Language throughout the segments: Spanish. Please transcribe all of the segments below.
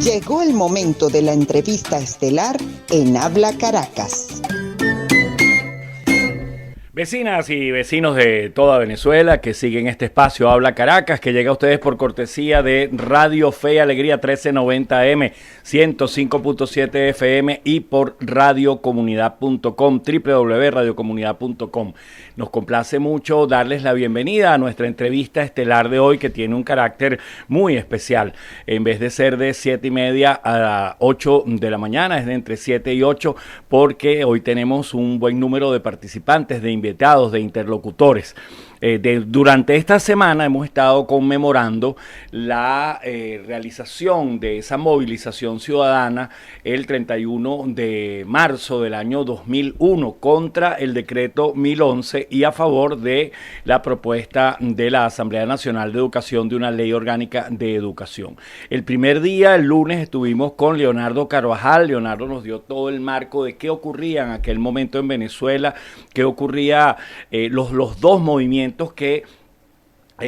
Llegó el momento de la entrevista estelar en Habla Caracas. Vecinas y vecinos de toda Venezuela que siguen este espacio Habla Caracas, que llega a ustedes por cortesía de Radio Fe y Alegría 1390M, 105.7 FM y por radiocomunidad.com, www.radiocomunidad.com. Nos complace mucho darles la bienvenida a nuestra entrevista estelar de hoy, que tiene un carácter muy especial. En vez de ser de 7:30 a 8 de la mañana, es de entre 7 y 8, porque hoy tenemos un buen número de participantes, de invitados, de interlocutores. Durante esta semana hemos estado conmemorando la realización de esa movilización ciudadana el 31 de marzo del año 2001 contra el decreto 1011 y a favor de la propuesta de la Asamblea Nacional de Educación de una ley orgánica de educación. El primer día, el lunes, estuvimos con Leonardo Carvajal. Leonardo nos dio todo el marco de qué ocurría en aquel momento en Venezuela, qué ocurría, los dos movimientos que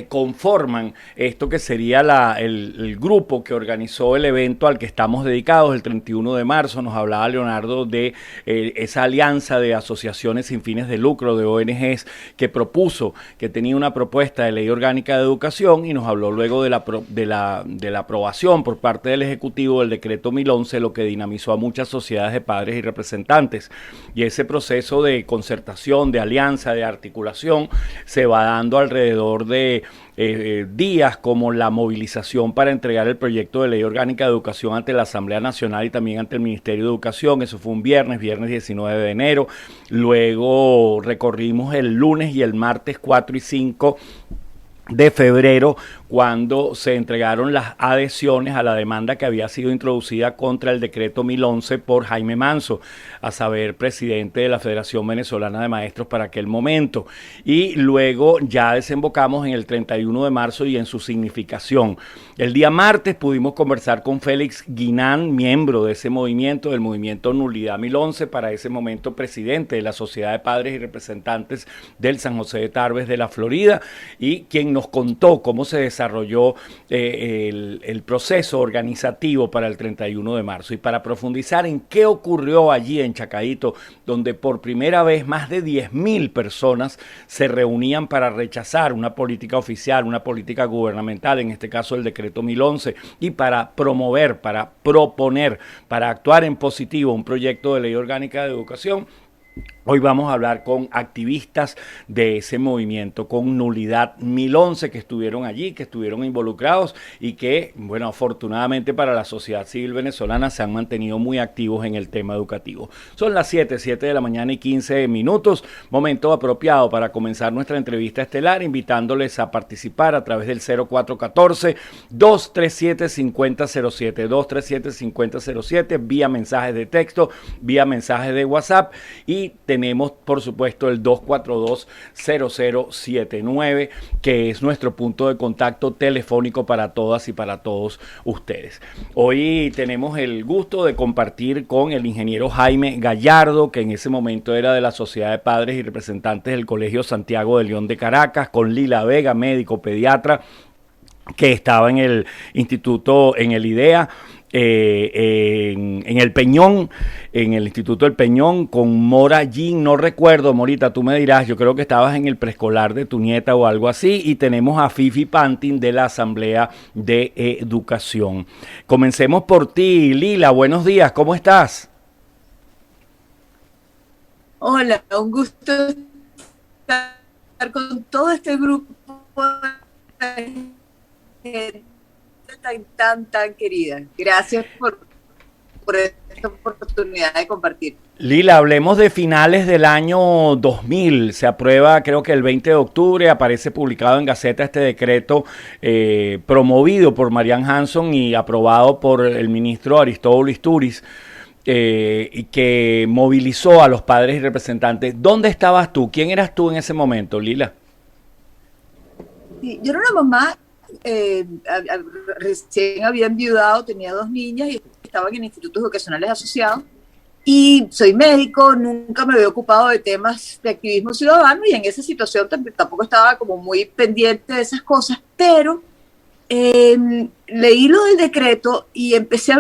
conforman esto que sería el grupo que organizó el evento al que estamos dedicados el 31 de marzo. Nos hablaba Leonardo de esa alianza de asociaciones sin fines de lucro, de ONGs, que propuso, que tenía una propuesta de ley orgánica de educación, y nos habló luego de la aprobación por parte del Ejecutivo del decreto 1011, lo que dinamizó a muchas sociedades de padres y representantes. Y ese proceso de concertación, de alianza, de articulación, se va dando alrededor de días, como la movilización para entregar el proyecto de ley orgánica de educación ante la Asamblea Nacional y también ante el Ministerio de Educación. Eso fue un viernes 19 de enero. Luego recorrimos el lunes y el martes 4 y 5 de febrero, cuando se entregaron las adhesiones a la demanda que había sido introducida contra el decreto 1011 por Jaime Manso, a saber, presidente de la Federación Venezolana de Maestros para aquel momento. Y luego ya desembocamos en el 31 de marzo y en su significación. El día martes pudimos conversar con Félix Guinán, miembro de ese movimiento, del movimiento Nulidad 1011, para ese momento presidente de la Sociedad de Padres y Representantes del San José de Tarbes de la Florida, y quien nos contó cómo se desarrolló el proceso organizativo para el 31 de marzo. Y para profundizar en qué ocurrió allí en Chacaíto, donde por primera vez más de 10.000 personas se reunían para rechazar una política oficial, una política gubernamental, en este caso el decreto 1011, y para promover, para proponer, para actuar en positivo un proyecto de ley orgánica de educación. Hoy vamos a hablar con activistas de ese movimiento, con Nulidad 1011, que estuvieron allí, que estuvieron involucrados y que, bueno, afortunadamente para la sociedad civil venezolana se han mantenido muy activos en el tema educativo. Son las 7 de la mañana y 15 minutos, momento apropiado para comenzar nuestra entrevista estelar, invitándoles a participar a través del 0414-237-5007, 237-5007, vía mensajes de texto, vía mensajes de WhatsApp, y tenemos, por supuesto, el 242-0079, que es nuestro punto de contacto telefónico para todas y para todos ustedes. Hoy tenemos el gusto de compartir con el ingeniero Jaime Gallardo, que en ese momento era de la Sociedad de Padres y Representantes del Colegio Santiago de León de Caracas, con Lila Vega, médico pediatra, que estaba en el instituto, en el IDEA, en el Peñón, en el Instituto del Peñón, con Mora Jean, no recuerdo, Morita, tú me dirás, yo creo que estabas en el preescolar de tu nieta o algo así, y tenemos a Fifi Pantin de la Asamblea de Educación. Comencemos por ti, Lila, buenos días, ¿cómo estás? Hola, un gusto estar con todo este grupo de gente tan querida. Gracias por esta oportunidad de compartir. Lila, hablemos de finales del año 2000. Se aprueba, creo que el 20 de octubre, aparece publicado en Gaceta este decreto promovido por Marian Hanson y aprobado por el ministro Aristóbulo Isturiz, y que movilizó a los padres y representantes. ¿Dónde estabas tú? ¿Quién eras tú en ese momento, Lila? Sí, yo era una mamá, recién había enviudado, tenía 2 niñas y estaban en institutos educacionales asociados, y soy médico, nunca me había ocupado de temas de activismo ciudadano, y en esa situación tampoco estaba como muy pendiente de esas cosas, pero leí lo del decreto y empecé a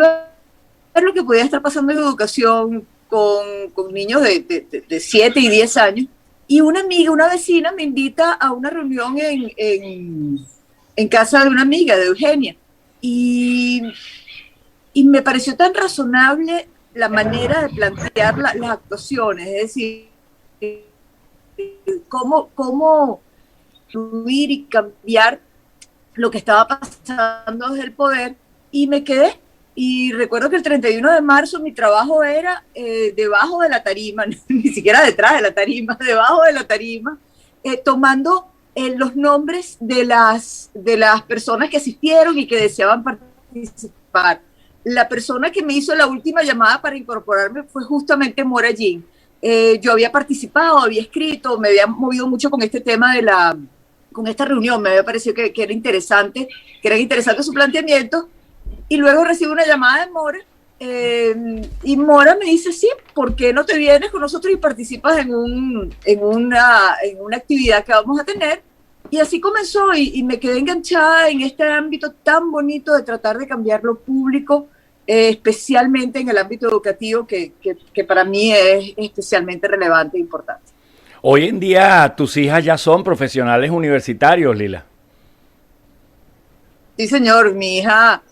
ver lo que podía estar pasando en educación con niños de 7 y 10 años. Y una amiga, una vecina, me invita a una reunión en casa de una amiga, de Eugenia. Y me pareció tan razonable la manera de plantear las actuaciones, es decir, cómo fluir y cambiar lo que estaba pasando desde el poder, y me quedé. Y recuerdo que el 31 de marzo mi trabajo era debajo de la tarima, ni siquiera detrás de la tarima, debajo de la tarima, tomando los nombres de las personas que asistieron y que deseaban participar. La persona que me hizo la última llamada para incorporarme fue justamente Mora Jean. Yo había participado, había escrito, me había movido mucho con este tema con esta reunión, me había parecido que era interesante, que eran interesantes sus planteamientos, y luego recibo una llamada de Mora, y Mora me dice, sí, ¿por qué no te vienes con nosotros y participas en una actividad que vamos a tener? Y así comenzó, y me quedé enganchada en este ámbito tan bonito de tratar de cambiar lo público, especialmente en el ámbito educativo, que para mí es especialmente relevante e importante. Hoy en día tus hijas ya son profesionales universitarios, Lila. Sí, señor, mi hija,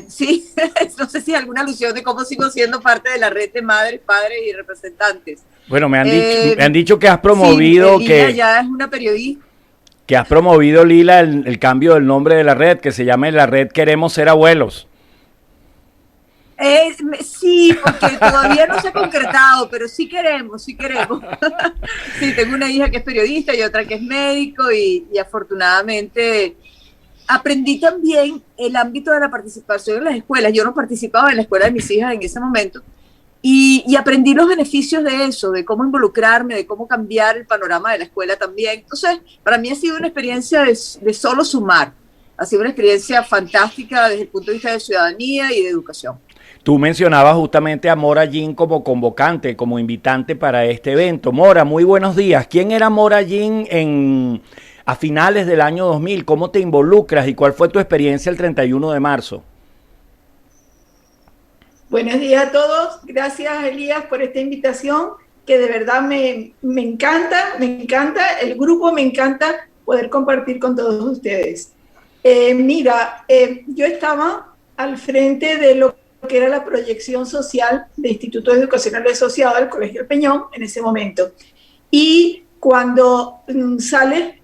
sí, no sé si es alguna alusión de cómo sigo siendo parte de la red de madres, padres y representantes. Bueno, me han dicho que has promovido sí, Lila ya es una periodista. Que has promovido, Lila, el cambio del nombre de la red, que se llame la red Queremos Ser Abuelos. Sí, porque todavía no se ha concretado, pero sí queremos, sí queremos. Sí, tengo una hija que es periodista y otra que es médico, y afortunadamente aprendí también el ámbito de la participación en las escuelas. Yo no participaba en la escuela de mis hijas en ese momento, y aprendí los beneficios de eso, de cómo involucrarme, de cómo cambiar el panorama de la escuela también. Entonces, para mí ha sido una experiencia de solo sumar. Ha sido una experiencia fantástica desde el punto de vista de ciudadanía y de educación. Tú mencionabas justamente a Mora Jean como convocante, como invitante para este evento. Mora, muy buenos días. ¿Quién era Mora Jean a finales del año 2000? ¿Cómo te involucras y cuál fue tu experiencia el 31 de marzo? Buenos días a todos. Gracias, Elías, por esta invitación, que de verdad me encanta, el grupo me encanta poder compartir con todos ustedes. Yo estaba al frente de lo que era la proyección social de Institutos Educacionales Asociados del Colegio El Peñón en ese momento. Y cuando sale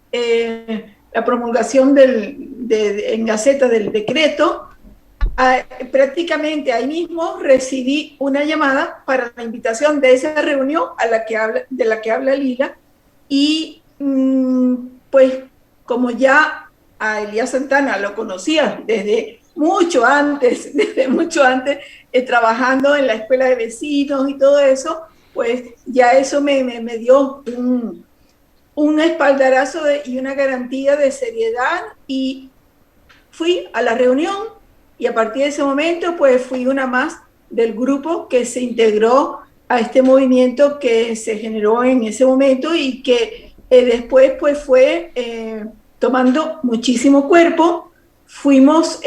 la promulgación en Gaceta del decreto, prácticamente ahí mismo recibí una llamada para la invitación de esa reunión de la que habla Lila, y pues como ya a Elías Santana lo conocía desde mucho antes, trabajando en la escuela de vecinos y todo eso, pues ya eso me dio un espaldarazo y una garantía de seriedad, y fui a la reunión, y a partir de ese momento pues fui una más del grupo que se integró a este movimiento que se generó en ese momento, y que después pues fue tomando muchísimo cuerpo. Fuimos,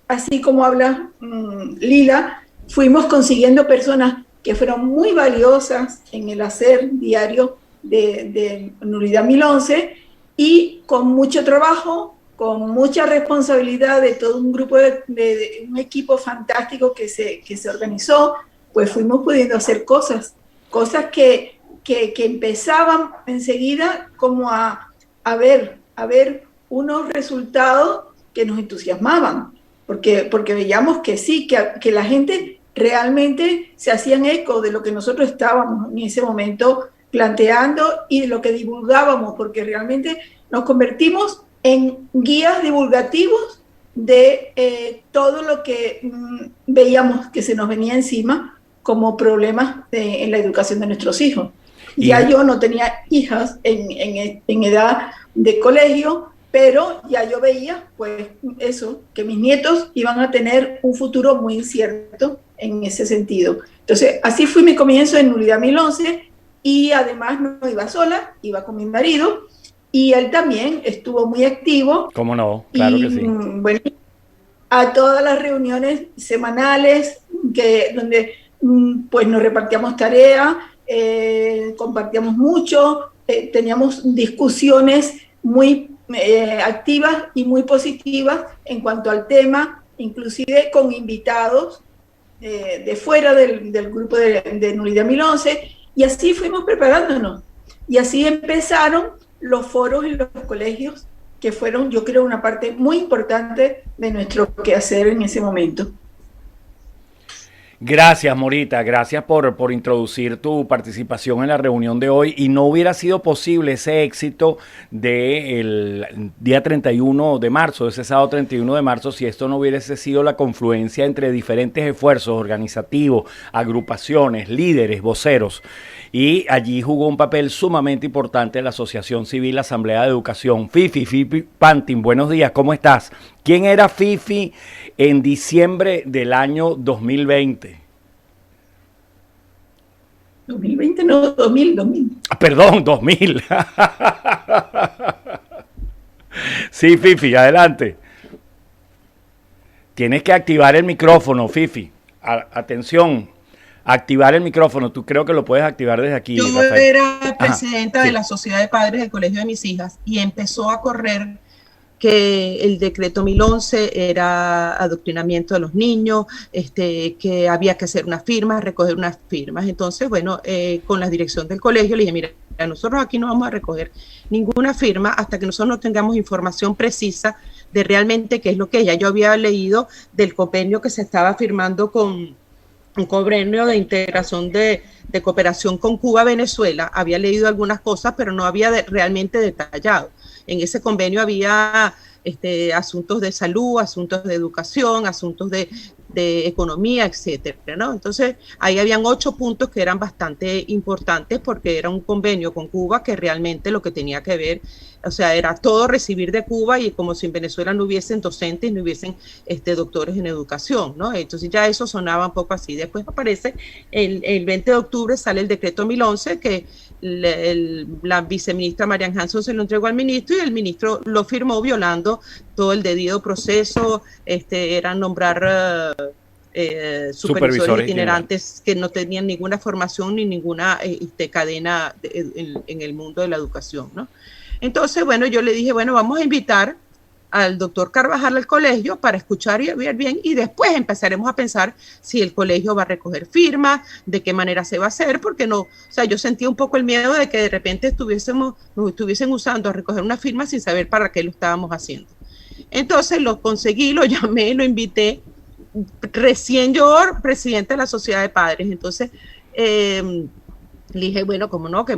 así como habla Lila, fuimos consiguiendo personas que fueron muy valiosas en el hacer diario de Nulidad 1011, y con mucho trabajo, con mucha responsabilidad de todo un grupo, de un equipo fantástico que se organizó, pues fuimos pudiendo hacer cosas que empezaban enseguida como a ver unos resultados que nos entusiasmaban, porque veíamos que sí, que la gente realmente se hacían eco de lo que nosotros estábamos en ese momento planteando y de lo que divulgábamos, porque realmente nos convertimos en guías divulgativos de todo lo que veíamos que se nos venía encima como problemas en la educación de nuestros hijos. Ya yo no tenía hijas en edad de colegio, pero ya yo veía, pues, eso, que mis nietos iban a tener un futuro muy incierto en ese sentido. Entonces, así fue mi comienzo en Nulidad 1011, y además no iba sola, iba con mi marido, y él también estuvo muy activo. ¿Cómo no? Claro que sí. Bueno, a todas las reuniones semanales donde pues nos repartíamos tareas, compartíamos mucho, teníamos discusiones muy activas y muy positivas en cuanto al tema, inclusive con invitados de fuera del grupo de Nulidad 1011, y así fuimos preparándonos. Y así empezaron los foros en los colegios, que fueron, yo creo, una parte muy importante de nuestro quehacer en ese momento. Gracias, Morita, gracias por introducir tu participación en la reunión de hoy, y no hubiera sido posible ese éxito del día 31 de marzo, ese sábado 31 de marzo, si esto no hubiese sido la confluencia entre diferentes esfuerzos organizativos, agrupaciones, líderes, voceros, y allí jugó un papel sumamente importante la Asociación Civil Asamblea de Educación. Fifi Pantin, buenos días, ¿cómo estás? ¿Quién era Fifi en diciembre del año 2020? 2020 no, 2000. Perdón, 2000. Sí, Fifi, adelante. Tienes que activar el micrófono, Fifi. Atención, activar el micrófono. Tú creo que lo puedes activar desde aquí. Yo Rafael. era presidenta sí. de la Sociedad de Padres del Colegio de mis hijas, y empezó a correr que el decreto 1011 era adoctrinamiento de los niños, que había que hacer unas firmas, recoger unas firmas. Entonces, bueno, con la dirección del colegio le dije, mira, nosotros aquí no vamos a recoger ninguna firma hasta que nosotros no tengamos información precisa de realmente qué es lo que ella. Yo había leído del convenio que se estaba firmando con un convenio de integración de cooperación con Cuba, Venezuela. Había leído algunas cosas, pero no había realmente detallado. En ese convenio había asuntos de salud, asuntos de educación, asuntos de economía, etcétera, ¿no? Entonces, ahí habían 8 puntos que eran bastante importantes, porque era un convenio con Cuba que realmente lo que tenía que ver, o sea, era todo recibir de Cuba, y como si en Venezuela no hubiesen docentes, no hubiesen doctores en educación, ¿no? Entonces ya eso sonaba un poco así. Después aparece el 20 de octubre, sale el decreto 1011, que la viceministra Marian Hanson se lo entregó al ministro, y el ministro lo firmó violando todo el debido proceso. Era nombrar supervisores itinerantes que no tenían ninguna formación ni ninguna cadena en el mundo de la educación, ¿no? Entonces, bueno, yo le dije, bueno, vamos a invitar al doctor Carvajal al colegio para escuchar y ver bien, y después empezaremos a pensar si el colegio va a recoger firmas, de qué manera se va a hacer, porque no, o sea, yo sentía un poco el miedo de que de repente nos estuviesen usando a recoger una firma sin saber para qué lo estábamos haciendo. Entonces lo conseguí, lo llamé, lo invité, recién yo, presidente de la Sociedad de Padres. Entonces le dije, bueno, como no, que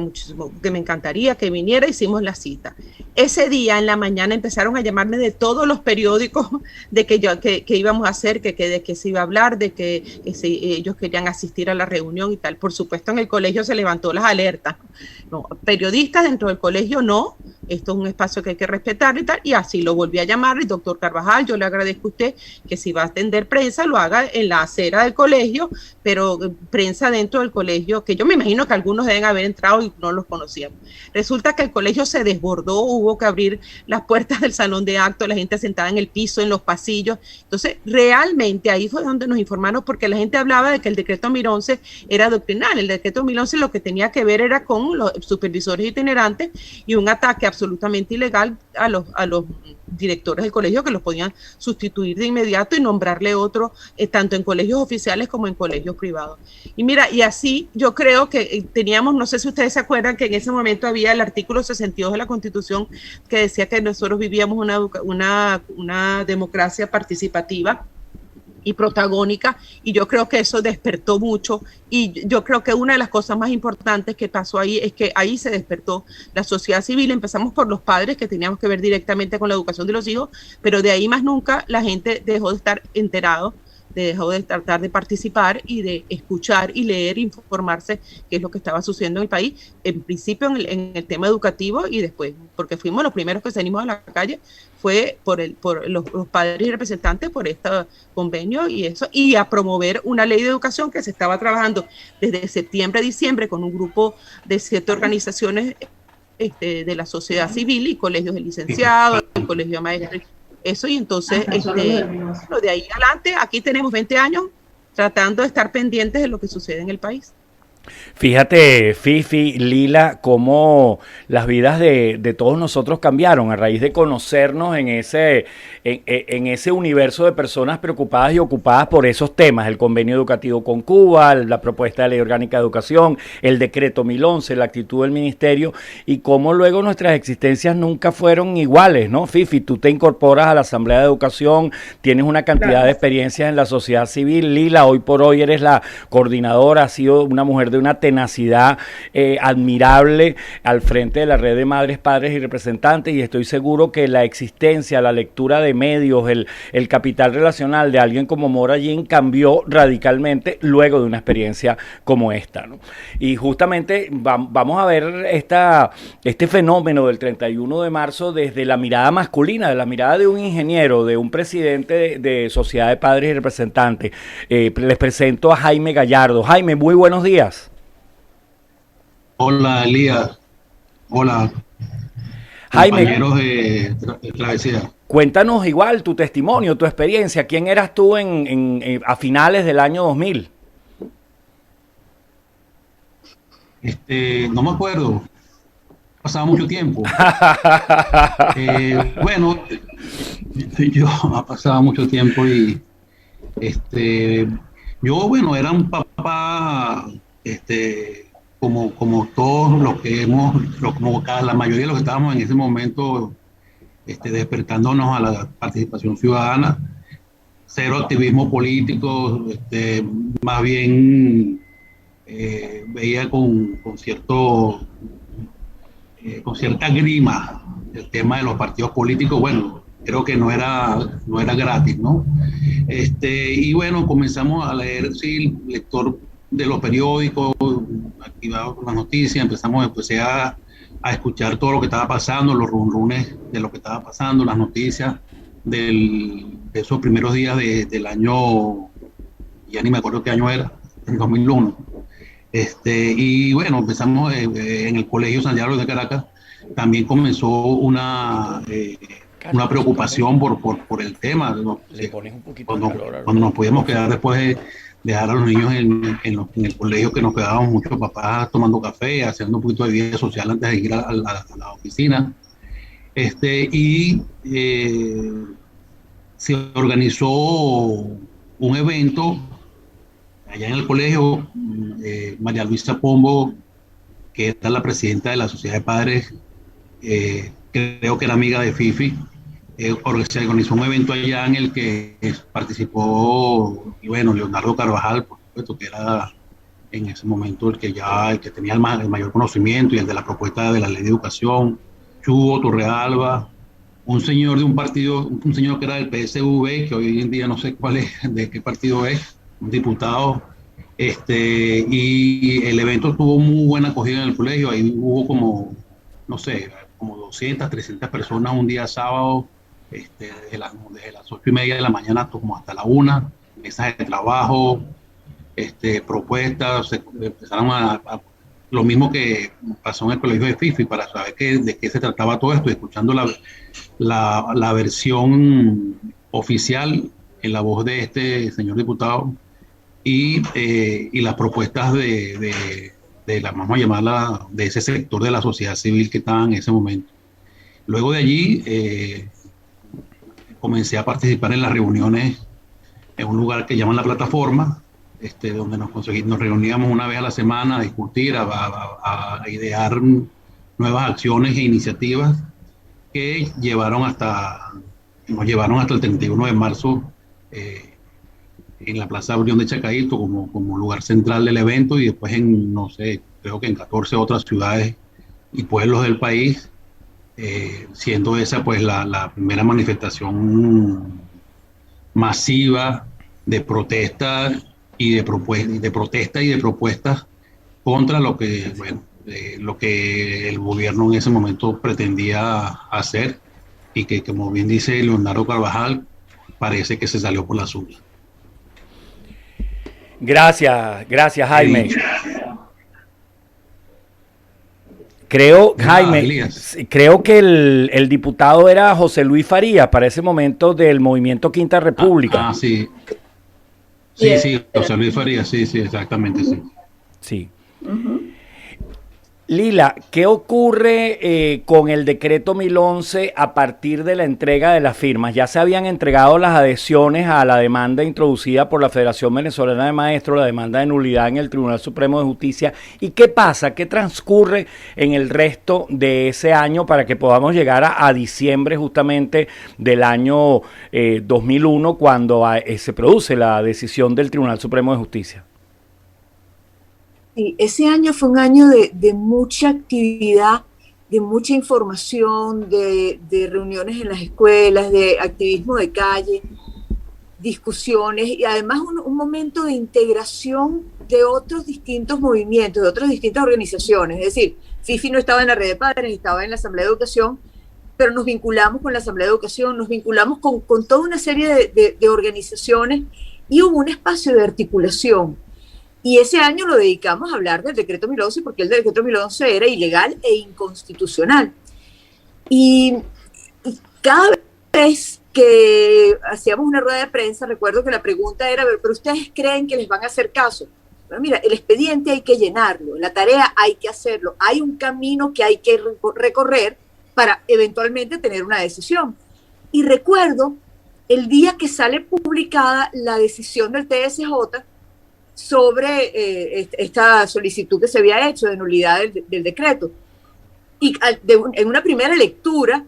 me encantaría que viniera. Hicimos la cita. Ese día en la mañana empezaron a llamarme de todos los periódicos de que íbamos a hacer, de que se iba a hablar, de que ellos querían asistir a la reunión y tal. Por supuesto, en el colegio se levantó las alertas. No, periodistas dentro del colegio no, esto es un espacio que hay que respetar y tal, y así lo volví a llamar. El doctor Carvajal, yo le agradezco a usted que si va a atender prensa, lo haga en la acera del colegio, pero prensa dentro del colegio, que yo me imagino que algunos deben haber entrado y no los conocíamos. Resulta que el colegio se desbordó, hubo que abrir las puertas del salón de actos, la gente sentada en el piso, en los pasillos. Entonces, realmente ahí fue donde nos informaron, porque la gente hablaba de que el decreto 1011 era doctrinal. El decreto 1011 lo que tenía que ver era con los supervisores itinerantes y un ataque absolutamente ilegal a los directores del colegio, que los podían sustituir de inmediato y nombrarle otro, tanto en colegios oficiales como en colegios privados. Y mira, y así yo creo que teníamos, no sé si ustedes se acuerdan, que en ese momento había el artículo 62 de la Constitución que decía que nosotros vivíamos una democracia participativa y protagónica, y yo creo que eso despertó mucho, y yo creo que una de las cosas más importantes que pasó ahí es que ahí se despertó la sociedad civil. Empezamos por los padres, que teníamos que ver directamente con la educación de los hijos, pero de ahí más nunca la gente dejó de estar enterado, dejó de tratar de participar y de escuchar y leer, informarse qué es lo que estaba sucediendo en el país, en principio en el tema educativo, y después, porque fuimos los primeros que salimos a la calle, fue por los padres y representantes, por este convenio y eso, y a promover una ley de educación que se estaba trabajando desde septiembre a diciembre con un grupo de 7 organizaciones de la sociedad civil y colegios de licenciados, el colegio de maestros, eso, y entonces bueno, de ahí adelante, aquí tenemos 20 años tratando de estar pendientes de lo que sucede en el país. Fíjate, Fifi, Lila, cómo las vidas de todos nosotros cambiaron a raíz de conocernos en ese universo de personas preocupadas y ocupadas por esos temas, el convenio educativo con Cuba, la propuesta de ley orgánica de educación, el decreto 1011, la actitud del ministerio, y cómo luego nuestras existencias nunca fueron iguales, ¿no? Fifi, tú te incorporas a la Asamblea de Educación, tienes una cantidad de experiencias en la sociedad civil. Lila, hoy por hoy eres la coordinadora, has sido una mujer de una tenacidad admirable al frente de la red de madres, padres y representantes, y estoy seguro que la existencia, la lectura de medios, el capital relacional de alguien como Mora Jean cambió radicalmente luego de una experiencia como esta, ¿no? Y justamente vamos a ver este fenómeno del 31 de marzo desde la mirada masculina, de la mirada de un ingeniero, de un presidente de Sociedad de Padres y Representantes. Les presento a Jaime Gallardo. Jaime, muy buenos días. Hola, Elías. Hola, Jaime, compañeros de Travesía. cuéntanos igual tu testimonio, tu experiencia. ¿Quién eras tú a finales del año 2000? No me acuerdo. Pasaba mucho tiempo. Bueno, yo ha pasado mucho tiempo y yo, bueno, era un papá, como todos los que la mayoría de los que estábamos en ese momento, despertándonos a la participación ciudadana, cero activismo político, más bien veía con cierta grima el tema de los partidos políticos. Bueno, creo que no era gratis, ¿no? Y bueno, comenzamos a leer, sí, lector de los periódicos, activado con las noticias, empecé a escuchar todo lo que estaba pasando, los runrunes de lo que estaba pasando, las noticias de esos primeros días del año, ya ni me acuerdo qué año era, en 2001. Y bueno, empezamos en el Colegio Santiago de Caracas, también comenzó una preocupación por el tema, ¿no? Cuando nos podíamos quedar después de dejar a los niños en el colegio, que nos quedábamos muchos papás tomando café, haciendo un poquito de vida social antes de ir a la oficina. Y se organizó un evento allá en el colegio. María Luisa Pombo, que era la presidenta de la Sociedad de Padres, creo que era amiga de Fifi, se organizó un evento allá en el que participó, y bueno, Leonardo Carvajal, por supuesto, que era en ese momento el que tenía el mayor conocimiento y el de la propuesta de la ley de educación, Chugo Torrealba, un señor de un partido, un señor que era del PSV, que hoy en día no sé de qué partido es, un diputado. Y el evento tuvo muy buena acogida en el colegio. Ahí hubo como 200, 300 personas un día sábado, desde las 8:30 de la mañana como hasta la 1, mesas de trabajo, propuestas. Empezaron lo mismo que pasó en el colegio de Fifi, para saber de qué se trataba todo esto, escuchando la versión oficial en la voz de este señor diputado, y las propuestas vamos a llamarla, de ese sector de la sociedad civil que estaba en ese momento. Luego de allí comencé a participar en las reuniones en un lugar que llaman La Plataforma, donde nos reuníamos una vez a la semana a discutir, a idear nuevas acciones e iniciativas que nos llevaron hasta el 31 de marzo, en la Plaza Brión de Chacaíto como lugar central del evento, y después creo que en 14 otras ciudades y pueblos del país, siendo esa pues la primera manifestación masiva de protesta y de propuestas contra lo que el gobierno en ese momento pretendía hacer, y que, como bien dice Leonardo Carvajal, parece que se salió por la suya. Gracias Jaime. Creo, Ah, Jaime, Elías. creo que el diputado era José Luis Farías para ese momento del movimiento Quinta República. Sí. Sí, Sí, José Luis Farías, sí, exactamente, sí. Sí. Ujú. Lila, ¿qué ocurre con el decreto 1011 a partir de la entrega de las firmas? Ya se habían entregado las adhesiones a la demanda introducida por la Federación Venezolana de Maestros, la demanda de nulidad en el Tribunal Supremo de Justicia. ¿Y qué pasa? ¿Qué transcurre en el resto de ese año para que podamos llegar a diciembre justamente del año 2001 cuando se produce la decisión del Tribunal Supremo de Justicia? Sí, ese año fue un año de mucha actividad, de mucha información, de reuniones en las escuelas, de activismo de calle, discusiones y además un momento de integración de otros distintos movimientos, de otras distintas organizaciones. Es decir, FIFI no estaba en la red de padres, estaba en la Asamblea de Educación, pero nos vinculamos con la Asamblea de Educación, nos vinculamos con toda una serie de organizaciones y hubo un espacio de articulación. Y ese año lo dedicamos a hablar del decreto 1011 porque el decreto 1011 era ilegal e inconstitucional. Y cada vez que hacíamos una rueda de prensa, recuerdo que la pregunta era, ¿pero ustedes creen que les van a hacer caso? Bueno, mira, el expediente hay que llenarlo, la tarea hay que hacerlo, hay un camino que hay que recorrer para eventualmente tener una decisión. Y recuerdo el día que sale publicada la decisión del TSJ sobre esta solicitud que se había hecho de nulidad del decreto. Y en una primera lectura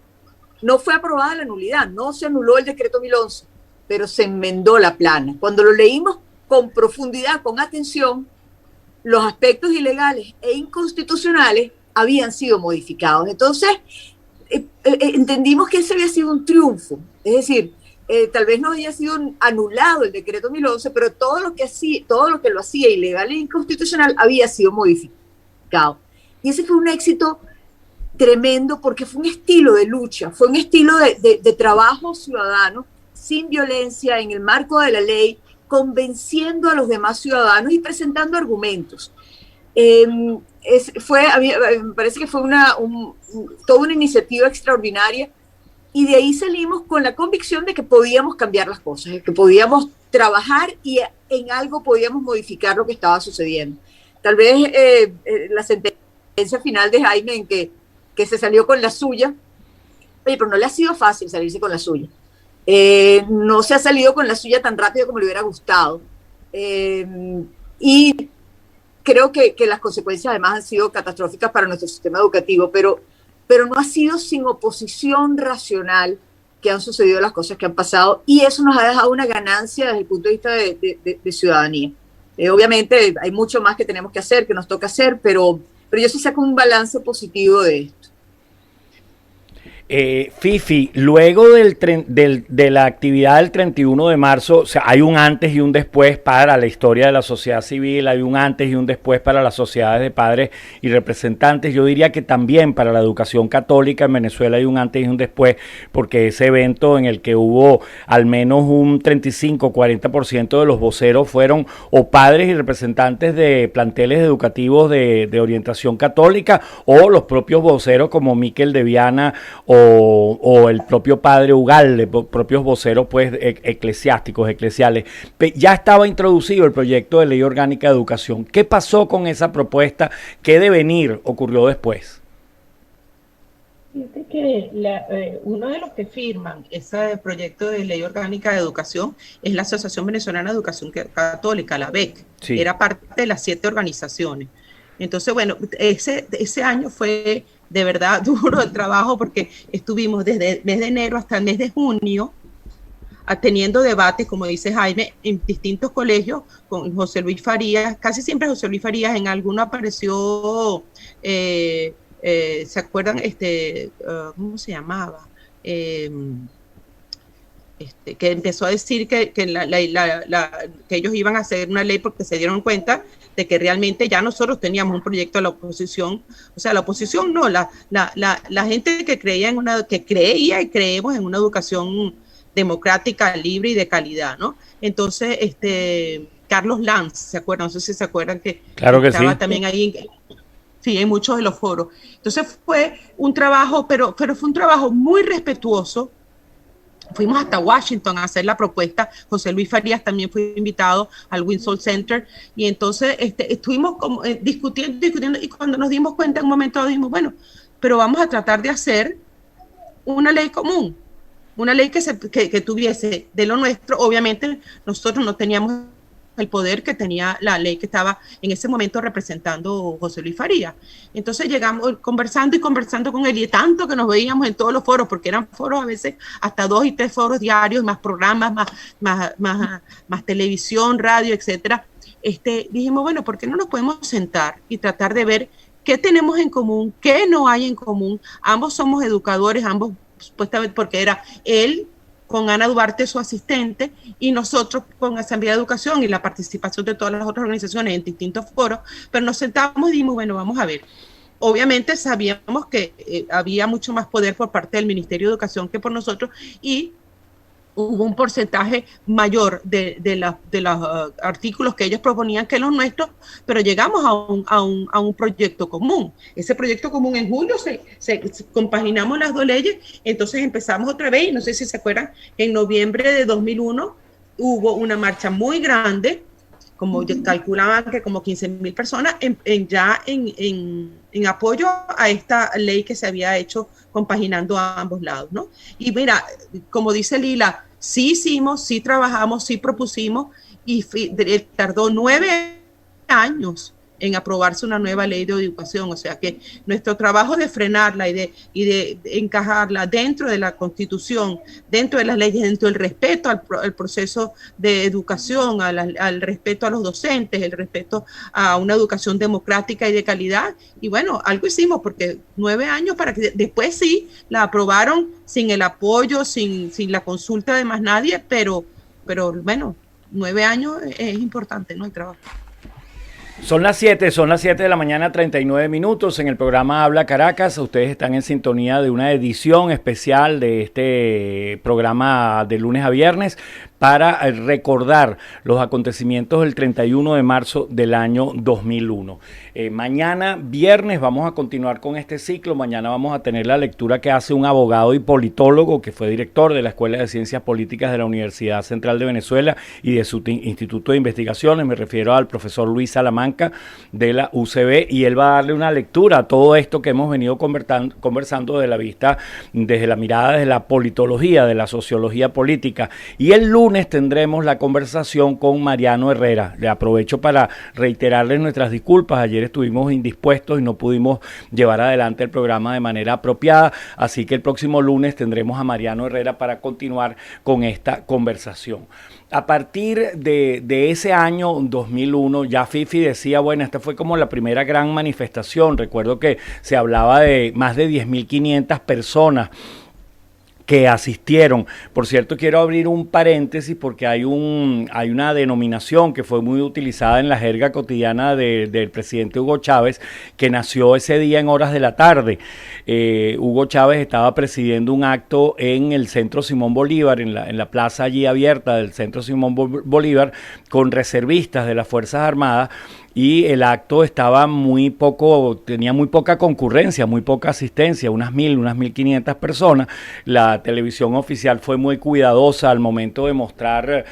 no fue aprobada la nulidad, no se anuló el decreto 1011, pero se enmendó la plana. Cuando lo leímos con profundidad, con atención, los aspectos ilegales e inconstitucionales habían sido modificados. Entonces, entendimos que ese había sido un triunfo, es decir, tal vez no había sido anulado el decreto 1011, pero todo lo que lo hacía ilegal e inconstitucional había sido modificado. Y ese fue un éxito tremendo porque fue un estilo de lucha, fue un estilo de trabajo ciudadano, sin violencia, en el marco de la ley, convenciendo a los demás ciudadanos y presentando argumentos. Me parece que fue toda una iniciativa extraordinaria. Y de ahí salimos con la convicción de que podíamos cambiar las cosas, de que podíamos trabajar y en algo podíamos modificar lo que estaba sucediendo. Tal vez la sentencia final de Jaime en que se salió con la suya, pero no le ha sido fácil salirse con la suya. No se ha salido con la suya tan rápido como le hubiera gustado. Y creo que las consecuencias además han sido catastróficas para nuestro sistema educativo, pero no ha sido sin oposición racional que han sucedido las cosas que han pasado y eso nos ha dejado una ganancia desde el punto de vista de ciudadanía. Obviamente hay mucho más que tenemos que hacer, que nos toca hacer, pero yo sí saco un balance positivo de esto. Fifi, luego de la actividad del 31 de marzo, o sea, hay un antes y un después para la historia de la sociedad civil, hay un antes y un después para las sociedades de padres y representantes. Yo diría que también para la educación católica en Venezuela hay un antes y un después, porque ese evento en el que hubo al menos un 35-40% de los voceros fueron o padres y representantes de planteles educativos de orientación católica o los propios voceros como Miquel de Viana o el propio padre Ugalde, propios voceros pues eclesiásticos, eclesiales. Ya estaba introducido el proyecto de ley orgánica de educación. ¿Qué pasó con esa propuesta? ¿Qué devenir ocurrió después? Fíjate que uno de los que firman ese proyecto de ley orgánica de educación es la Asociación Venezolana de Educación Católica, la BEC. Sí. Era parte de las 7 organizaciones. Entonces, bueno, ese año fue de verdad duro el trabajo porque estuvimos desde el mes de enero hasta el mes de junio teniendo debates, como dice Jaime, en distintos colegios con José Luis Farías, casi siempre José Luis Farías, en alguno apareció, ¿se acuerdan? ¿Cómo se llamaba? Que empezó a decir que ellos iban a hacer una ley porque se dieron cuenta de que realmente ya nosotros teníamos un proyecto de la oposición, o sea, la oposición no, la gente que creía y creemos en una educación democrática, libre y de calidad, ¿no? Entonces, Carlos Lanz, ¿se acuerdan? No sé si se acuerdan que claro que estaba sí. También ahí. Sí, en muchos de los foros. Entonces fue un trabajo, pero fue un trabajo muy respetuoso. Fuimos hasta Washington a hacer la propuesta. José Luis Farías también fue invitado al Windsor Center. Y entonces estuvimos como, discutiendo, y cuando nos dimos cuenta en un momento dijimos, bueno, pero vamos a tratar de hacer una ley común, una ley que tuviese de lo nuestro. Obviamente nosotros no teníamos el poder que tenía la ley que estaba en ese momento representando José Luis Farías. Entonces llegamos conversando con él, y tanto que nos veíamos en todos los foros, porque eran foros a veces hasta 2 y 3 foros diarios, más programas, más televisión, radio, etcétera. Dijimos, bueno, ¿por qué no nos podemos sentar y tratar de ver qué tenemos en común, qué no hay en común? Ambos somos educadores, ambos, supuestamente, porque era él con Ana Duarte, su asistente, y nosotros con Asamblea de Educación y la participación de todas las otras organizaciones en distintos foros, pero nos sentamos y dijimos, bueno, vamos a ver. Obviamente sabíamos que había mucho más poder por parte del Ministerio de Educación que por nosotros, y hubo un porcentaje mayor de los artículos que ellos proponían que los nuestros, pero llegamos a un proyecto común. Ese proyecto común en julio compaginamos las 2 leyes, entonces empezamos otra vez, y no sé si se acuerdan, en noviembre de 2001 hubo una marcha muy grande, como calculaban que como 15,000 personas, en apoyo a esta ley que se había hecho compaginando a ambos lados, ¿no? Y mira, como dice Lila, sí hicimos, sí trabajamos, sí propusimos, y tardó 9 años en aprobarse una nueva ley de educación. O sea que nuestro trabajo de frenarla y de encajarla dentro de la Constitución, dentro de las leyes, dentro del respeto al proceso de educación, al respeto a los docentes, el respeto a una educación democrática y de calidad. Y bueno, algo hicimos, porque 9 años para que después sí la aprobaron sin el apoyo, sin la consulta de más nadie, pero bueno, 9 años es importante, ¿no? El trabajo. Son las 7 de la mañana, 39 minutos en el programa Habla Caracas. Ustedes están en sintonía de una edición especial de este programa de lunes a viernes para recordar los acontecimientos del 31 de marzo del año 2001. Mañana, viernes, vamos a continuar con este ciclo. Mañana vamos a tener la lectura que hace un abogado y politólogo que fue director de la Escuela de Ciencias Políticas de la Universidad Central de Venezuela y de su Instituto de Investigaciones. Me refiero al profesor Luis Salamanca de la UCB, y él va a darle una lectura a todo esto que hemos venido conversando desde la mirada de la politología, de la sociología política. Y el lunes tendremos la conversación con Mariano Herrera. Le aprovecho para reiterarles nuestras disculpas. Ayer estuvimos indispuestos y no pudimos llevar adelante el programa de manera apropiada, así que el próximo lunes tendremos a Mariano Herrera para continuar con esta conversación. A partir de ese año 2001, ya Fifi decía, bueno, esta fue como la primera gran manifestación. Recuerdo que se hablaba de más de 10.500 personas que asistieron. Por cierto, quiero abrir un paréntesis porque hay una denominación que fue muy utilizada en la jerga cotidiana del presidente Hugo Chávez, que nació ese día en horas de la tarde. Hugo Chávez estaba presidiendo un acto en el Centro Simón Bolívar, en la plaza allí abierta del Centro Simón Bolívar, con reservistas de las Fuerzas Armadas, y el acto tenía muy poca concurrencia, muy poca asistencia, unas 1.500 personas. La televisión oficial fue muy cuidadosa al momento de mostrar,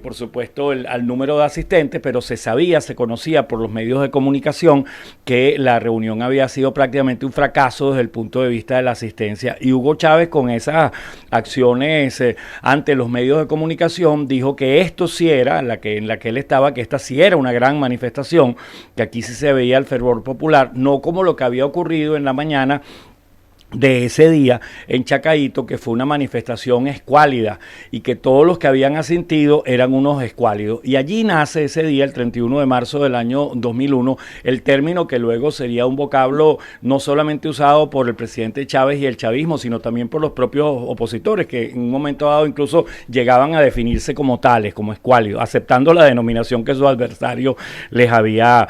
por supuesto, al número de asistentes, pero se conocía por los medios de comunicación que la reunión había sido prácticamente un fracaso desde el punto de vista de la asistencia. Y Hugo Chávez, con esas acciones ante los medios de comunicación, dijo que esto sí era, en la que él estaba, que esta sí era una gran manifestación, que aquí sí se veía el fervor popular, no como lo que había ocurrido en la mañana de ese día en Chacaíto, que fue una manifestación escuálida y que todos los que habían asistido eran unos escuálidos. Y allí nace ese día, el 31 de marzo del año 2001, el término que luego sería un vocablo no solamente usado por el presidente Chávez y el chavismo, sino también por los propios opositores, que en un momento dado incluso llegaban a definirse como tales, como escuálidos, aceptando la denominación que su adversario les había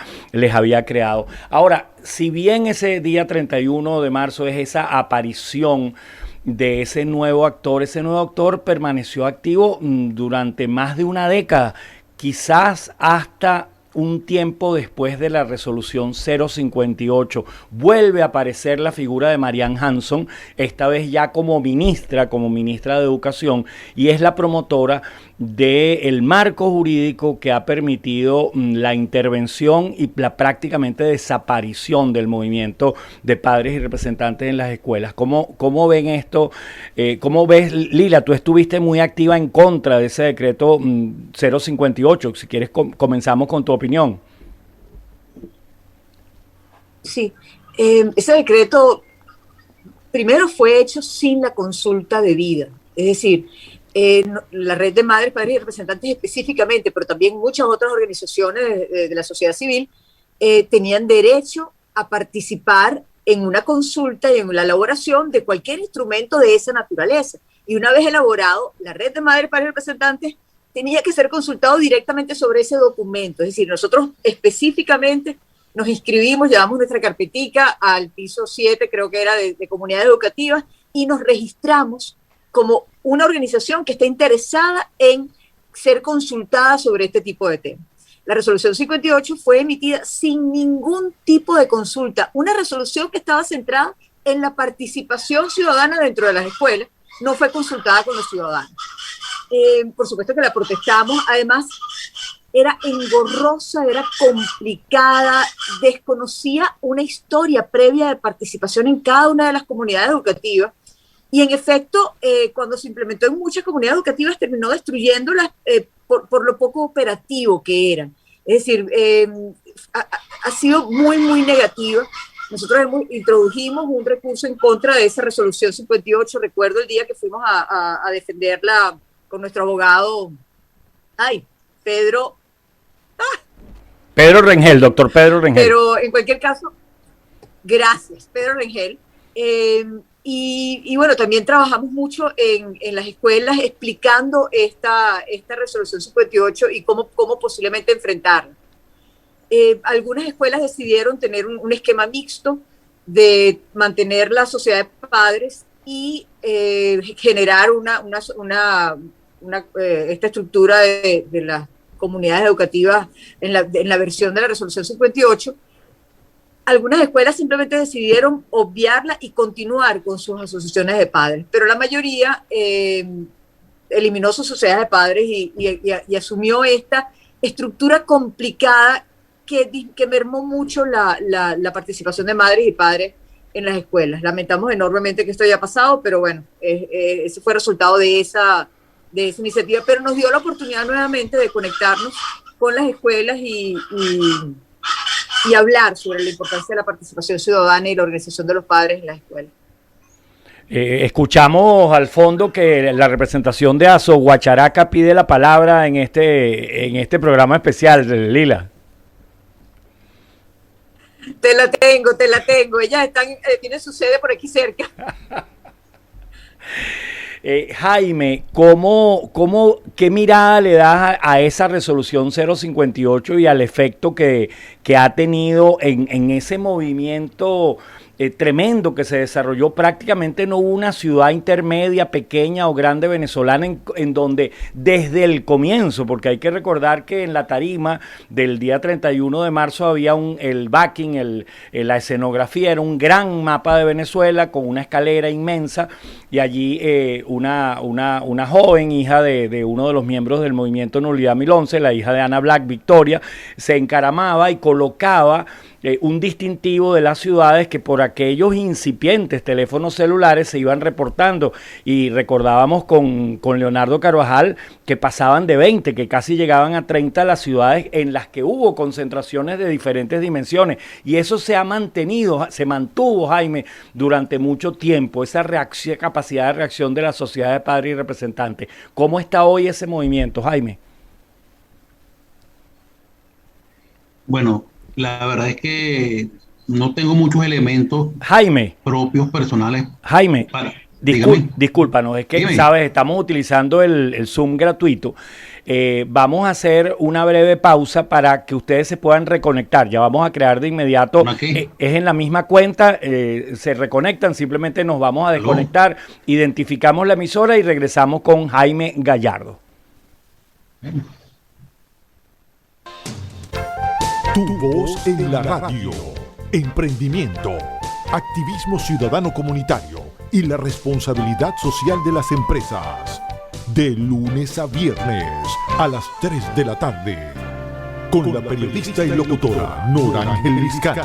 creado. Ahora, si bien ese día 31 de marzo es esa aparición de ese nuevo actor permaneció activo durante más de una década, quizás hasta un tiempo después de la resolución 058, vuelve a aparecer la figura de Marianne Hanson, esta vez ya como ministra de Educación, y es la promotora del marco jurídico que ha permitido la intervención y la prácticamente desaparición del movimiento de padres y representantes en las escuelas. ¿Cómo ven esto? ¿Cómo ves, Lila? Tú estuviste muy activa en contra de ese decreto 058. Si quieres, comenzamos con tu opinión. Sí, ese decreto primero fue hecho sin la consulta debida, es decir, la red de madres, padres y representantes específicamente, pero también muchas otras organizaciones de la sociedad civil tenían derecho a participar en una consulta y en la elaboración de cualquier instrumento de esa naturaleza. Y una vez elaborado, la red de madres, padres y representantes tenía que ser consultado directamente sobre ese documento. Es decir, nosotros específicamente nos inscribimos, llevamos nuestra carpetica al piso 7, creo que era de comunidades educativas, y nos registramos como una organización que está interesada en ser consultada sobre este tipo de temas. La resolución 58 fue emitida sin ningún tipo de consulta, una resolución que estaba centrada en la participación ciudadana dentro de las escuelas, no fue consultada con los ciudadanos. Por supuesto que la protestamos, además era engorrosa, era complicada, desconocía una historia previa de participación en cada una de las comunidades educativas. Y en efecto, cuando se implementó en muchas comunidades educativas, terminó destruyéndolas por lo poco operativo que eran. Es decir, ha sido muy, muy negativa. Nosotros introdujimos un recurso en contra de esa resolución 58. Recuerdo el día que fuimos a defenderla con nuestro abogado, Pedro Rengel, doctor Pedro Rengel. Pero en cualquier caso, gracias, Pedro Rengel. Y bueno, también trabajamos mucho en las escuelas explicando esta resolución 58 y cómo posiblemente enfrentarla. Algunas escuelas decidieron tener un esquema mixto de mantener la sociedad de padres y generar esta estructura de las comunidades educativas en la versión de la resolución 58. Algunas escuelas simplemente decidieron obviarla y continuar con sus asociaciones de padres, pero la mayoría eliminó sus sociedades de padres y asumió esta estructura complicada que mermó mucho la participación de madres y padres en las escuelas. Lamentamos enormemente que esto haya pasado, pero bueno, ese fue el resultado de esa iniciativa, pero nos dio la oportunidad nuevamente de conectarnos con las escuelas y hablar sobre la importancia de la participación ciudadana y la organización de los padres en las escuelas. Escuchamos al fondo que la representación de ASO Guacharaca pide la palabra en este programa especial, Lila. Te la tengo. Ellas tienen su sede por aquí cerca. Jaime, ¿qué mirada le das a esa resolución 058 y al efecto que ha tenido en ese movimiento tremendo que se desarrolló? Prácticamente no hubo una ciudad intermedia, pequeña o grande venezolana en donde desde el comienzo, porque hay que recordar que en la tarima del día 31 de marzo había el backing, la escenografía, era un gran mapa de Venezuela con una escalera inmensa y allí una joven hija de uno de los miembros del movimiento Nulidad 1011, la hija de Ana Black, Victoria, se encaramaba y colocaba un distintivo de las ciudades que por aquellos incipientes teléfonos celulares se iban reportando, y recordábamos con Leonardo Carvajal que pasaban de 20, que casi llegaban a 30 las ciudades en las que hubo concentraciones de diferentes dimensiones, y eso se mantuvo, Jaime, durante mucho tiempo, esa capacidad de reacción de la sociedad de padres y representantes. ¿Cómo está hoy ese movimiento, Jaime? Bueno, la verdad es que no tengo muchos elementos, Jaime, propios, personales. Jaime, Dígame. discúlpanos, es que, Dígame. sabes, estamos utilizando el Zoom gratuito. Vamos a hacer una breve pausa para que ustedes se puedan reconectar. Ya vamos a crear de inmediato. Es en la misma cuenta, se reconectan, simplemente nos vamos a desconectar, identificamos la emisora y regresamos con Jaime Gallardo. Tu voz en la radio. Emprendimiento, activismo ciudadano comunitario y la responsabilidad social de las empresas. De lunes a viernes a las 3 de la tarde. Con la periodista y locutora Nora Ángel Lizcano.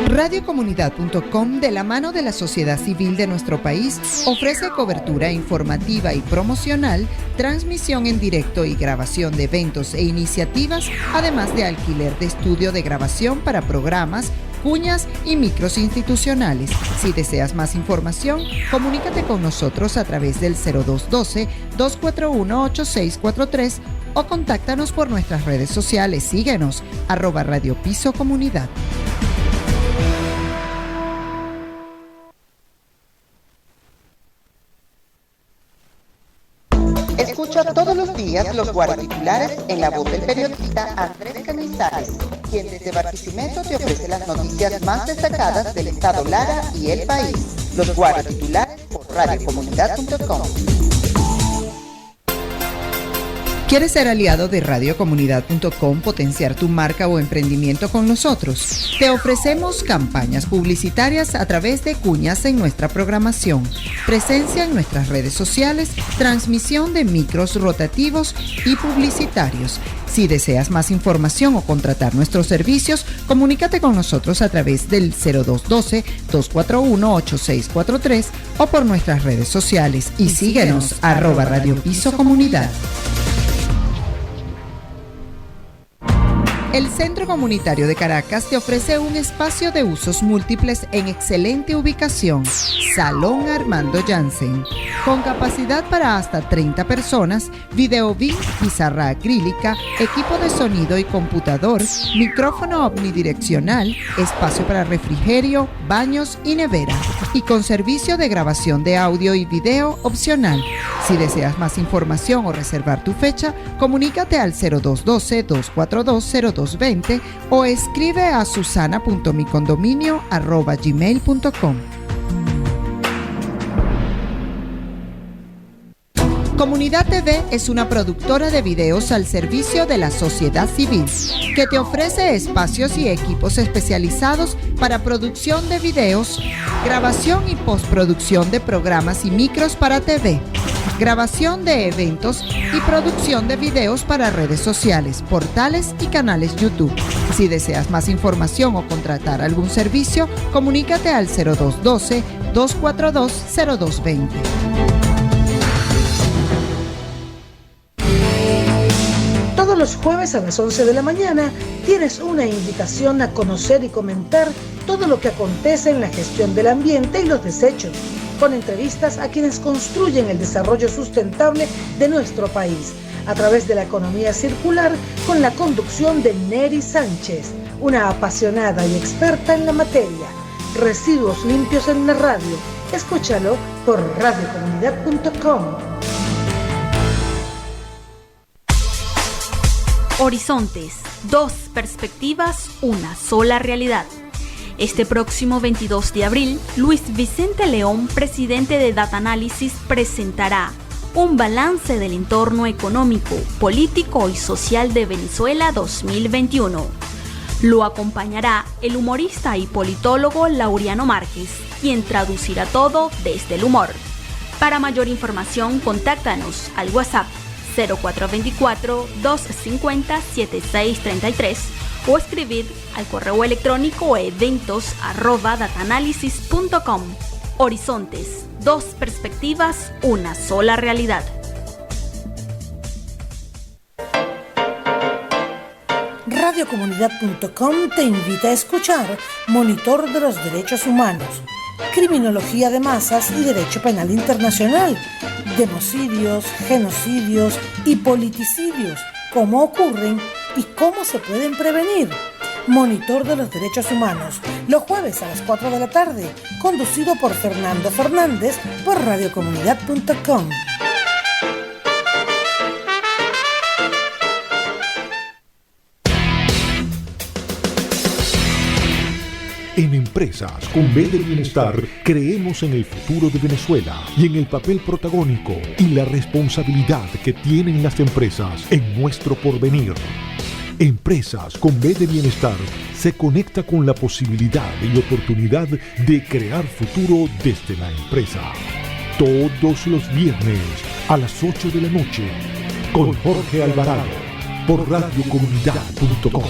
Radiocomunidad.com, de la mano de la sociedad civil de nuestro país, ofrece cobertura informativa y promocional, transmisión en directo y grabación de eventos e iniciativas, además de alquiler de estudio de grabación para programas, cuñas y micros institucionales. Si deseas más información, comunícate con nosotros a través del 0212-241-8643 o contáctanos por nuestras redes sociales. Síguenos, @Radio Piso Comunidad. Escucha todos los días los guardatitulares en la voz del periodista Andrés Canizales, quien desde Barquisimeto te ofrece las noticias más destacadas del estado Lara y el país. Los guardatitulares por radiocomunidad.com. ¿Quieres ser aliado de radiocomunidad.com, potenciar tu marca o emprendimiento con nosotros? Te ofrecemos campañas publicitarias a través de cuñas en nuestra programación, presencia en nuestras redes sociales, transmisión de micros rotativos y publicitarios. Si deseas más información o contratar nuestros servicios, comunícate con nosotros a través del 0212-241-8643 o por nuestras redes sociales y síguenos @Radio Piso Comunidad. El Centro Comunitario de Caracas te ofrece un espacio de usos múltiples en excelente ubicación. Salón Armando Jansen, con capacidad para hasta 30 personas, videobeam, pizarra acrílica, equipo de sonido y computador, micrófono omnidireccional, espacio para refrigerio, baños y nevera, y con servicio de grabación de audio y video opcional. Si deseas más información o reservar tu fecha, comunícate al 0212-242-0220 o escribe a susana.micondominio@gmail.com. Comunidad TV es una productora de videos al servicio de la sociedad civil, que te ofrece espacios y equipos especializados para producción de videos, grabación y postproducción de programas y micros para TV, grabación de eventos y producción de videos para redes sociales, portales y canales YouTube. Si deseas más información o contratar algún servicio, comunícate al 0212-242-0220. Todos los jueves a las 11 de la mañana tienes una invitación a conocer y comentar todo lo que acontece en la gestión del ambiente y los desechos, con entrevistas a quienes construyen el desarrollo sustentable de nuestro país, a través de la economía circular, con la conducción de Neri Sánchez, una apasionada y experta en la materia. Residuos limpios en la radio. Escúchalo por radiocomunidad.com. Horizontes, dos perspectivas, una sola realidad. Este próximo 22 de abril, Luis Vicente León, presidente de Data Análisis, presentará un balance del entorno económico, político y social de Venezuela 2021. Lo acompañará el humorista y politólogo Laureano Márquez, quien traducirá todo desde el humor. Para mayor información, contáctanos al WhatsApp 0424-250-7633 o escribir al correo electrónico eventos@dataanalysis.com. Horizontes, dos perspectivas, una sola realidad. Radiocomunidad.com te invita a escuchar Monitor de los Derechos Humanos, Criminología de Masas y Derecho Penal Internacional, Democidios, genocidios y politicidios, cómo ocurren y cómo se pueden prevenir. Monitor de los Derechos Humanos, los jueves a las 4 de la tarde, conducido por Fernando Fernández por radiocomunidad.com. En Empresas con B de Bienestar, creemos en el futuro de Venezuela y en el papel protagónico y la responsabilidad que tienen las empresas en nuestro porvenir. Empresas con B de Bienestar se conecta con la posibilidad y oportunidad de crear futuro desde la empresa. Todos los viernes a las 8 de la noche con Jorge Alvarado por radiocomunidad.com.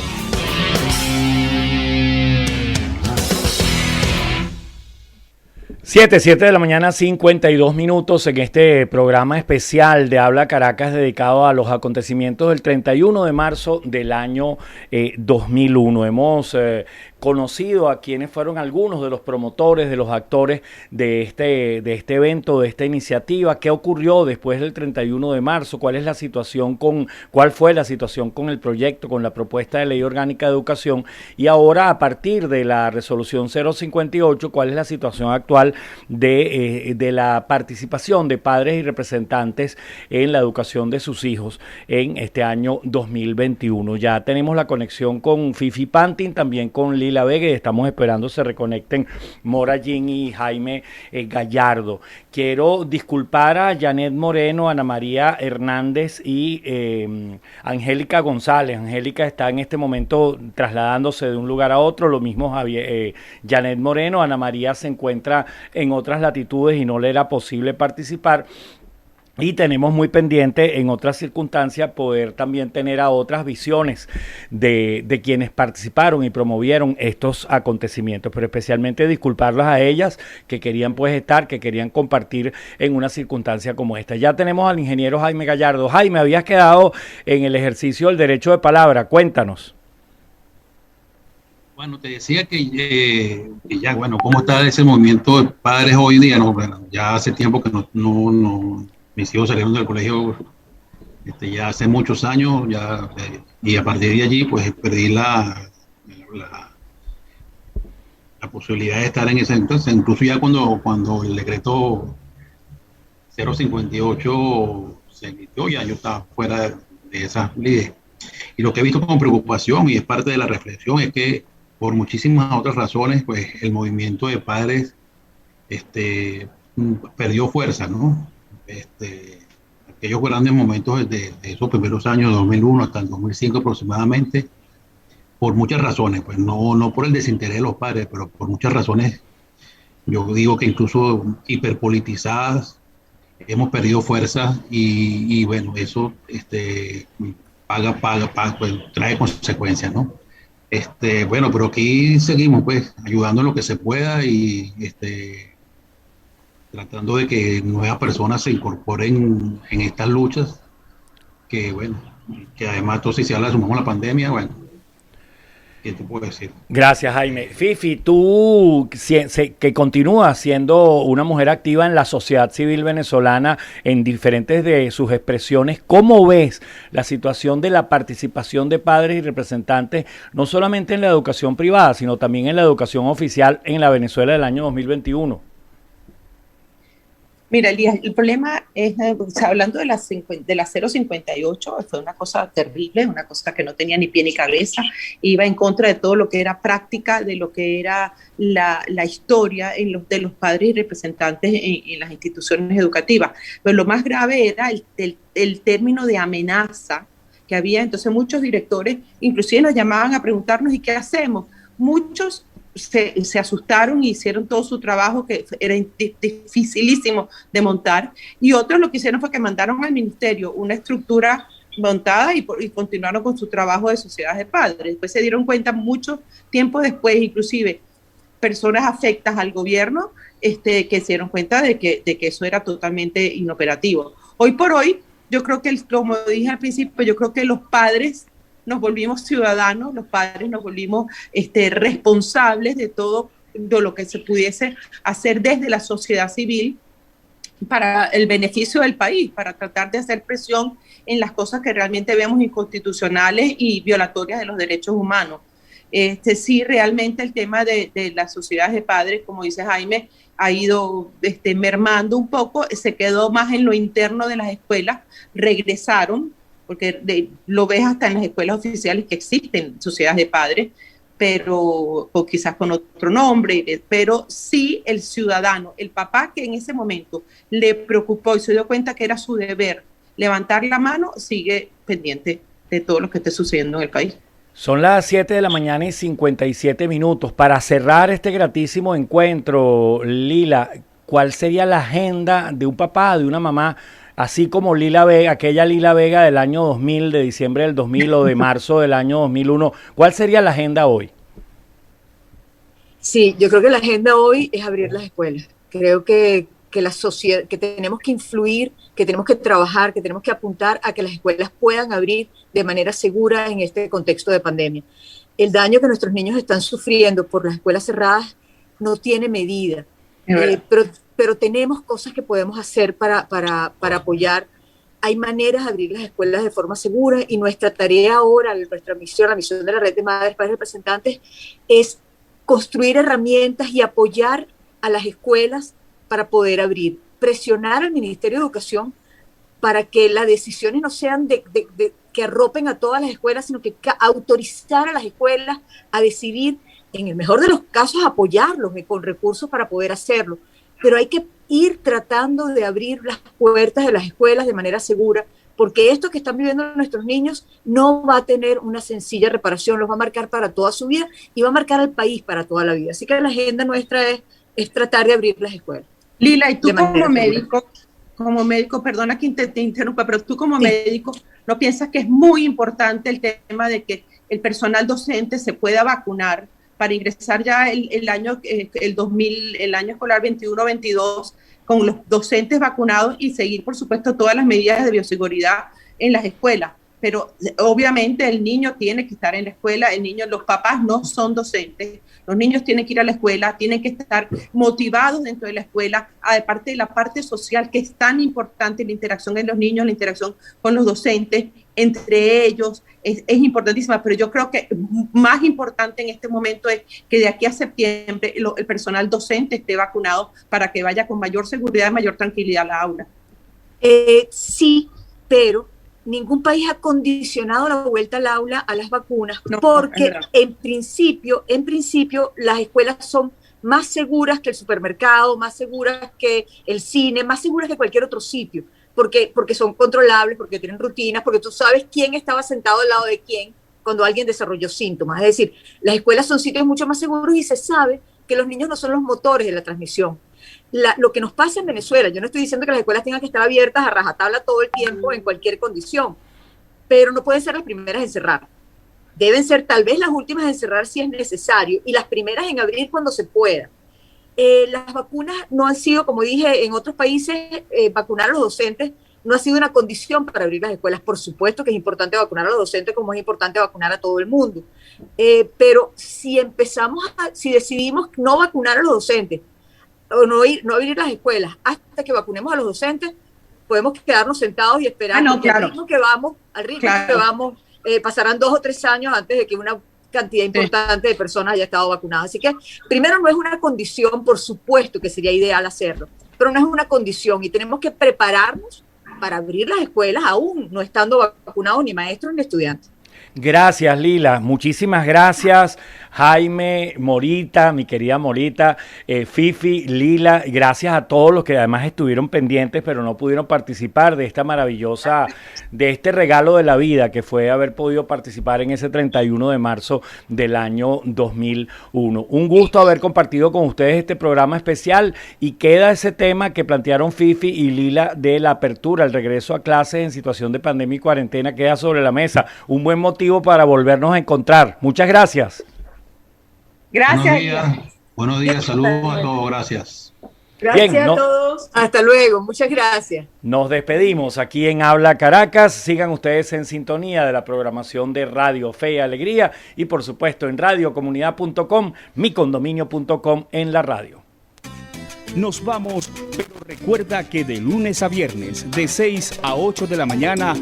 7 de la mañana, 52 minutos en este programa especial de Habla Caracas dedicado a los acontecimientos del 31 de marzo del año 2001. Hemos conocido a quienes fueron algunos de los promotores, de los actores de este evento, de esta iniciativa. ¿Qué ocurrió después del 31 de marzo? ¿Cuál fue la situación con el proyecto, con la propuesta de ley orgánica de educación? Y ahora, a partir de la resolución 058, ¿cuál es la situación actual de la participación de padres y representantes en la educación de sus hijos en este año 2021? Ya tenemos la conexión con Fifi Pantin, también con Lila Vega, y estamos esperando se reconecten Mora Jean y Jaime Gallardo. Quiero disculpar a Janet Moreno, Ana María Hernández y Angélica González. Angélica está en este momento trasladándose de un lugar a otro, lo mismo Janet Moreno. Ana María se encuentra en otras latitudes y no le era posible participar. Y tenemos muy pendiente en otras circunstancias poder también tener a otras visiones de quienes participaron y promovieron estos acontecimientos, pero especialmente disculparlas a ellas que querían estar, que querían compartir en una circunstancia como esta. Ya tenemos al ingeniero Jaime Gallardo. Jaime, habías quedado en el ejercicio del derecho de palabra, cuéntanos. Bueno, te decía que ya, bueno, ¿cómo está ese movimiento de padres hoy día? No, bueno, ya hace tiempo que no mis hijos salieron del colegio ya hace muchos años, y a partir de allí pues perdí la posibilidad de estar en ese entonces. Incluso ya cuando el decreto 058 se emitió, ya yo estaba fuera de esas líderes. Y lo que he visto con preocupación, y es parte de la reflexión, es que por muchísimas otras razones, pues el movimiento de padres perdió fuerza, ¿no? Aquellos grandes momentos de esos primeros años, 2001 hasta el 2005 aproximadamente, por muchas razones, pues no por el desinterés de los padres, pero por muchas razones, yo digo que incluso hiperpolitizadas, hemos perdido fuerza y bueno, eso pues, trae consecuencias, ¿no? Bueno, pero aquí seguimos pues ayudando en lo que se pueda y tratando de que nuevas personas se incorporen en estas luchas, que bueno, que además entonces si la sumamos la pandemia, bueno, ¿qué te puedo decir? Gracias, Jaime. Fifi, tú que continúas siendo una mujer activa en la sociedad civil venezolana en diferentes de sus expresiones, ¿cómo ves la situación de la participación de padres y representantes, no solamente en la educación privada, sino también en la educación oficial en la Venezuela del año 2021? Mira, Elías, el problema es, hablando de la 058, fue una cosa terrible, una cosa que no tenía ni pie ni cabeza, iba en contra de todo lo que era práctica, de lo que era la historia de los padres y representantes en las instituciones educativas. Pero lo más grave era el término de amenaza que había. Entonces muchos directores inclusive nos llamaban a preguntarnos ¿y qué hacemos? Muchos se asustaron y hicieron todo su trabajo, que era dificilísimo de montar, y otros lo que hicieron fue que mandaron al ministerio una estructura montada y continuaron con su trabajo de sociedades de padres. Después se dieron cuenta mucho tiempo después, inclusive personas afectas al gobierno que se dieron cuenta de que eso era totalmente inoperativo. Hoy por hoy, yo creo que, como dije al principio, yo creo que los padres nos volvimos ciudadanos, los padres nos volvimos responsables de todo lo que se pudiese hacer desde la sociedad civil para el beneficio del país, para tratar de hacer presión en las cosas que realmente vemos inconstitucionales y violatorias de los derechos humanos. Sí, realmente el tema de las sociedades de padres, como dice Jaime, ha ido mermando un poco, se quedó más en lo interno de las escuelas, regresaron, porque lo ves hasta en las escuelas oficiales que existen sociedades de padres, pero o quizás con otro nombre, pero sí el ciudadano, el papá que en ese momento le preocupó y se dio cuenta que era su deber levantar la mano, sigue pendiente de todo lo que esté sucediendo en el país. Son las 7 de la mañana y 57 minutos. Para cerrar este gratísimo encuentro, Lila, ¿cuál sería la agenda de un papá, de una mamá, así como Lila Vega, aquella Lila Vega del año 2000, de diciembre del 2000 o de marzo del año 2001? ¿Cuál sería la agenda hoy? Sí, yo creo que la agenda hoy es abrir las escuelas. Creo que la sociedad, que tenemos que influir, que tenemos que trabajar, que tenemos que apuntar a que las escuelas puedan abrir de manera segura en este contexto de pandemia. El daño que nuestros niños están sufriendo por las escuelas cerradas no tiene medida, pero tenemos cosas que podemos hacer para apoyar. Hay maneras de abrir las escuelas de forma segura y nuestra tarea ahora, nuestra misión, la misión de la Red de Madres, Padres y Representantes, es construir herramientas y apoyar a las escuelas para poder abrir, presionar al Ministerio de Educación para que las decisiones no sean que arropen a todas las escuelas, sino que autorizar a las escuelas a decidir, en el mejor de los casos, apoyarlos con recursos para poder hacerlo. Pero hay que ir tratando de abrir las puertas de las escuelas de manera segura, porque esto que están viviendo nuestros niños no va a tener una sencilla reparación, los va a marcar para toda su vida y va a marcar al país para toda la vida. Así que la agenda nuestra es tratar de abrir las escuelas. Lila, y tú como médico, perdona que te interrumpa, pero tú como médico, ¿no piensas que es muy importante el tema de que el personal docente se pueda vacunar para ingresar ya el año 2000, el año escolar 21-22 con los docentes vacunados y seguir, por supuesto, todas las medidas de bioseguridad en las escuelas? Pero obviamente el niño tiene que estar en la escuela, los papás no son docentes, los niños tienen que ir a la escuela, tienen que estar motivados dentro de la escuela, aparte de la parte social que es tan importante, la interacción de los niños, la interacción con los docentes, entre ellos, es importantísima, pero yo creo que más importante en este momento es que de aquí a septiembre el personal docente esté vacunado para que vaya con mayor seguridad y mayor tranquilidad a la aula. Sí, pero ningún país ha condicionado la vuelta al aula a las vacunas, porque en principio las escuelas son más seguras que el supermercado, más seguras que el cine, más seguras que cualquier otro sitio, porque son controlables, porque tienen rutinas, porque tú sabes quién estaba sentado al lado de quién cuando alguien desarrolló síntomas. Es decir, las escuelas son sitios mucho más seguros y se sabe que los niños no son los motores de la transmisión. Lo que nos pasa en Venezuela, yo no estoy diciendo que las escuelas tengan que estar abiertas a rajatabla todo el tiempo en cualquier condición, pero no pueden ser las primeras en cerrar. Deben ser tal vez las últimas en cerrar si es necesario y las primeras en abrir cuando se pueda. Las vacunas no han sido, como dije, en otros países, vacunar a los docentes no ha sido una condición para abrir las escuelas. Por supuesto que es importante vacunar a los docentes como es importante vacunar a todo el mundo. Pero si decidimos no vacunar a los docentes, o no abrir las escuelas hasta que vacunemos a los docentes, podemos quedarnos sentados y esperar. Al ritmo que vamos, pasarán 2 o 3 años antes de que una cantidad importante de personas haya estado vacunadas. Así que primero no es una condición, por supuesto que sería ideal hacerlo, pero no es una condición y tenemos que prepararnos para abrir las escuelas aún no estando vacunados ni maestros ni estudiantes. Gracias, Lila. Muchísimas gracias, Jaime, Morita, mi querida Morita, Fifi, Lila. Gracias a todos los que además estuvieron pendientes, pero no pudieron participar de este regalo de la vida que fue haber podido participar en ese 31 de marzo del año 2001. Un gusto haber compartido con ustedes este programa especial y queda ese tema que plantearon Fifi y Lila de la apertura, el regreso a clases en situación de pandemia y cuarentena queda sobre la mesa. Un buen motivo para volvernos a encontrar. Muchas gracias. Gracias. Buenos días, saludos a todos, gracias. Gracias a todos. Hasta luego, muchas gracias. Nos despedimos aquí en Habla Caracas. Sigan ustedes en sintonía de la programación de Radio Fe y Alegría y por supuesto en radiocomunidad.com, micondominio.com en la radio. Nos vamos, pero recuerda que de lunes a viernes, de 6 a 8 de la mañana,